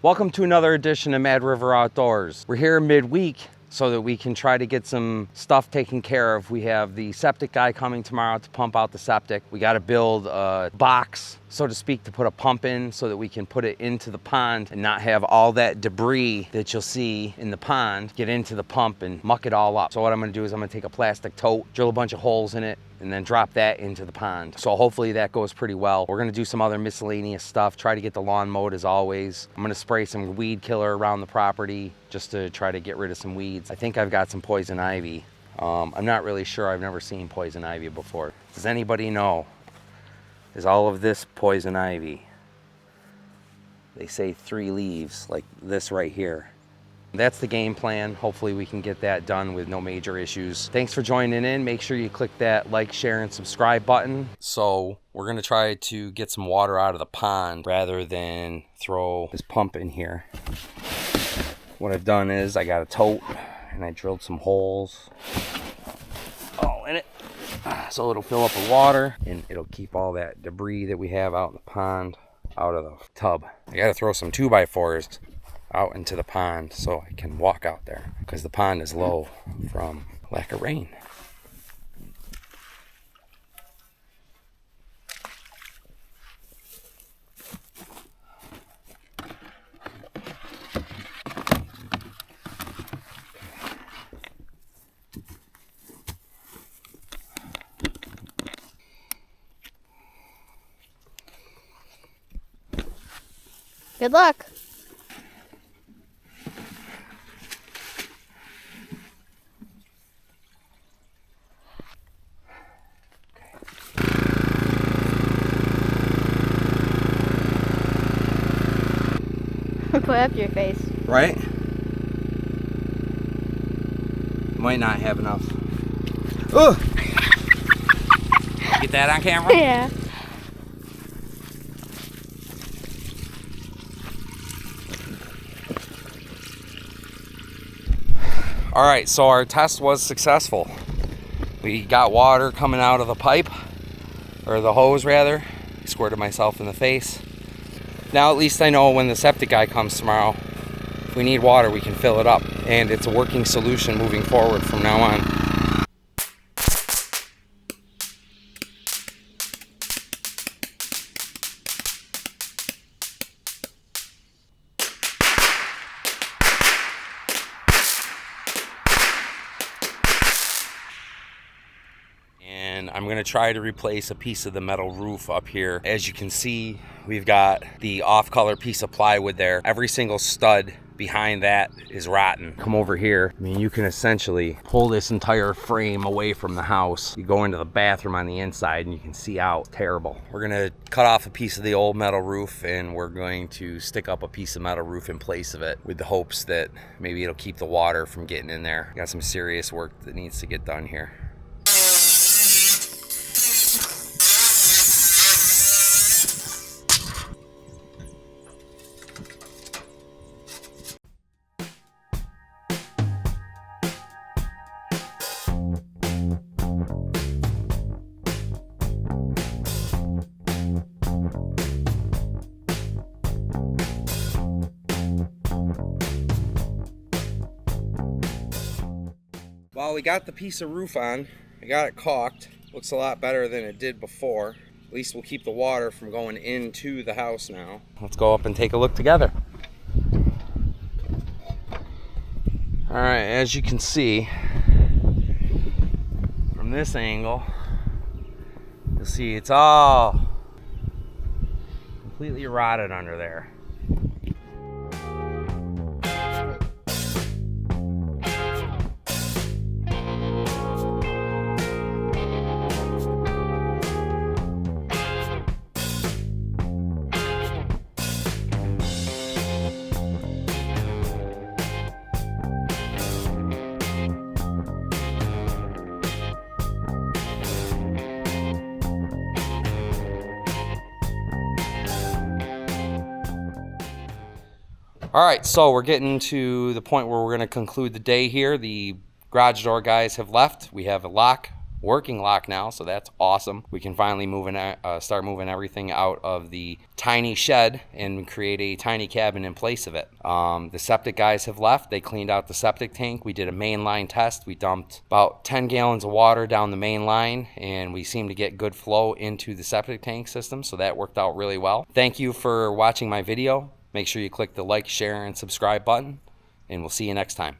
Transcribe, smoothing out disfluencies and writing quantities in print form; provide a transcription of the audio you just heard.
Welcome to another edition of Mad River Outdoors. We're here midweek so that we can try to get some stuff taken care of. We have the septic guy coming tomorrow to pump out the septic. We got to build a box, so to speak, to put a pump in so that we can put it into the pond and not have all that debris that you'll see in the pond get into the pump and muck it all up. So what I'm going to do is I'm going to take a plastic tote, drill a bunch of holes in it, and then drop that into the pond. So hopefully that goes pretty well. We're gonna do some other miscellaneous stuff, try to get the lawn mowed as always. I'm gonna spray some weed killer around the property just to try to get rid of some weeds. I think I've got some poison ivy. I'm not really sure, I've never seen poison ivy before. Does anybody know? Is all of this poison ivy? They say 3 leaves, like this right here. That's the game plan. Hopefully we can get that done with no major issues. Thanks for joining in. Make sure you click that like, share, and subscribe button. So we're gonna try to get some water out of the pond rather than throw this pump in here. What I've done is I got a tote and I drilled some holes all in it so it'll fill up with water and it'll keep all that debris that we have out in the pond out of the tub. I gotta throw some 2x4s out into the pond so I can walk out there because the pond is low from lack of rain. Good luck. Put up your face. Right? Might not have enough. Ugh! Get that on camera? Yeah. All right, so our test was successful. We got water coming out of the pipe, or the hose rather. I squirted myself in the face. Now at least I know when the septic guy comes tomorrow, if we need water, we can fill it up. And it's a working solution moving forward from now on. And I'm gonna try to replace a piece of the metal roof up here. As you can see, we've got the off-color piece of plywood there. Every single stud behind that is rotten. Come over here. I mean, you can essentially pull this entire frame away from the house. You go into the bathroom on the inside and you can see out. Terrible. We're gonna cut off a piece of the old metal roof and we're going to stick up a piece of metal roof in place of it with the hopes that maybe it'll keep the water from getting in there. Got some serious work that needs to get done here. Well, we got the piece of roof on. I got it caulked. Looks a lot better than it did before. At least we'll keep the water from going into the house now. Let's go up and take a look together. All right, as you can see, from this angle, you'll see it's all completely rotted under there. All right, so we're getting to the point where we're gonna conclude the day here. The garage door guys have left. We have a lock working lock now, so that's awesome. We can finally start moving everything out of the tiny shed and create a tiny cabin in place of it. The septic guys have left. They cleaned out the septic tank. We did a main line test. We dumped about 10 gallons of water down the main line, and we seemed to get good flow into the septic tank system, so that worked out really well. Thank you for watching my video. Make sure you click the like, share, and subscribe button, and we'll see you next time.